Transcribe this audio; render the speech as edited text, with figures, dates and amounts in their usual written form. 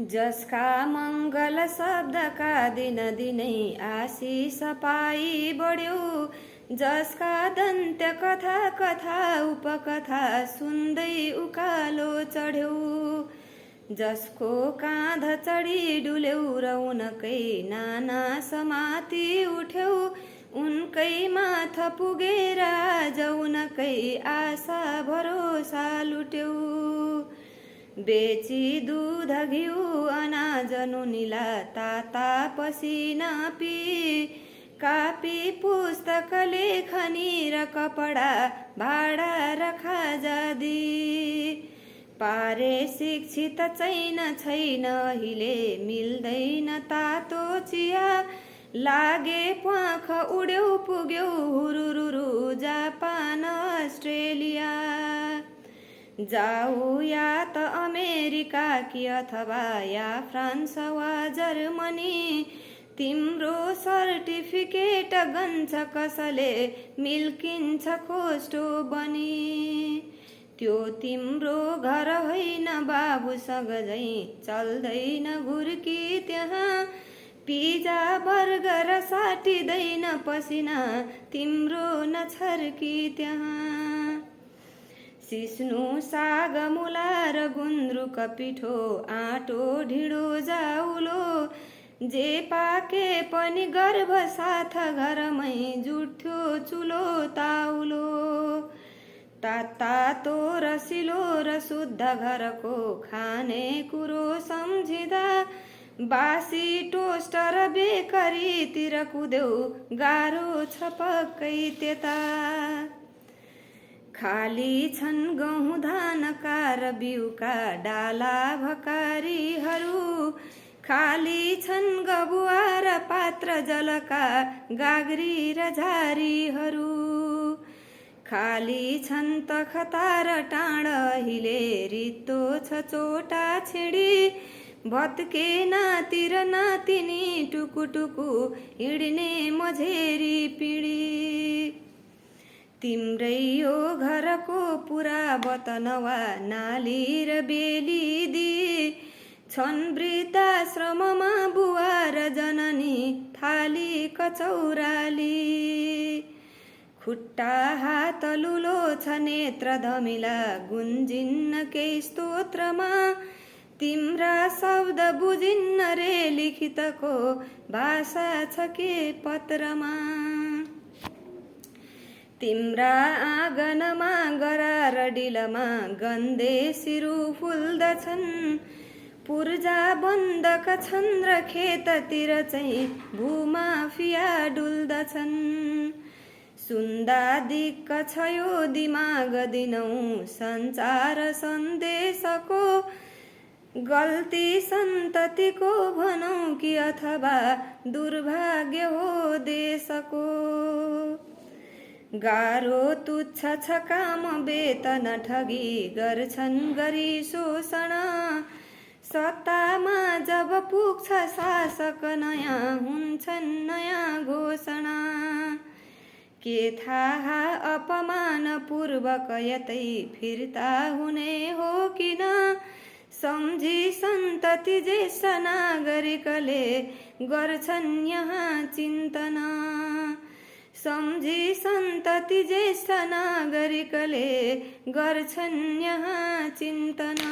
जसका मङ्गल शब्दका दिन दिनै आशिष पाई बढ्यो, जसका दन्त्य कथा कथा उपकथा सुन्दै उकालो चढ्यौ, जसको काँध चढी डुल्यौ र उनकै नाना समाती उठ्यौ, उनकै माथ पुगेर आज उनकै आशा भरोसा लुट्यौ। बेची दूध घिउ अनाज नुनिला ताता पसिना पी, कापी पुस्तक लेखनी र कपडा भाडा र खाजा दी, पारे शिक्षित छैन हिले मिल्दैन तातो चिया, लागे प्वाख उड्यौ पुग्यौ हुरुरुरु जापान अस्ट्रेलिया, जाऊ या त अमेरिका कि अथवा या फ्रान्स वा जर्मनी, तिम्रो सर्टिफिकेट गन्छ कसले मिल्किन्छ खोस्टो बनी, त्यो तिम्रो घर होइन बाबुसँग झै चल्दैन घुर्की त्यहाँ, पिजा बर्गर साटिँदैन पसिना तिम्रो नछर्की त्यहाँ, सिस्नु साग मुला र गुन्द्रुक पिठो आँटो ढिँडो जाउलो, जे पाके पनि गर्भ साथ घरमै जुट्थ्यो चुलो ताउलो, तातो रसिलो र शुद्ध घरको खाने कुरो सम्झिँदा, बासी टोस्ट र बेकरीतिर कुदेऊ गाह्रो छ पक्कै त्यता, खाली छन् गहुँ धानका र बिउका डाला भकारीहरू, खाली छन् गबुवा र पात्र जलका गाग्री र झारीहरू, खाली छन् तखता र टाँड हिले रित्तो छ चोटा छिडी, भत्के नाति र नातिनी टुकुटुकु हिँड्ने मझेरी पिँढी, तिम्रै यो घरको पुरा बतनवा नाली र बेली दी, छन् वृद्धाश्रममा बुवा र जननी थाली कचौराली, खुट्टा हात लुलो छ नेत्र धमिला गुन्जिन्न केही स्तोत्रमा, तिम्रा शब्द बुझिन्न रे लिखितको भाषा छ के पत्रमा, तिम्रा आँगनमा गरा र डिलमा गन्धे सिरु फुल्दछन्, पूर्जा बन्दक छन् र खेततिर चाहिँ भूमाफिया डुल्दछन्, सुन्दा दिक्क छ यो दिमाग दिनौँ सञ्चार सन्देशको, गल्ती सन्ततिको भनौँ कि अथवा दुर्भाग्य हो देशको, गाह्रो तुच्छ छ काम वेतन ठगी गर्छन् गरी शोषण, सत्तामा जब पुग्छ शासक नयाँ हुन्छन् नयाँ घोषणा, के थाहा अपमान पूर्वक यतै फिर्ता हुने हो किन, सम्झी सन्तति ज्येष्ठ नागरिकले गर्छन् यहाँ चिन्तना, सम्झी सन्तति ज्येष्ठ नागरिकले गर्छन् यहाँ चिन्तना।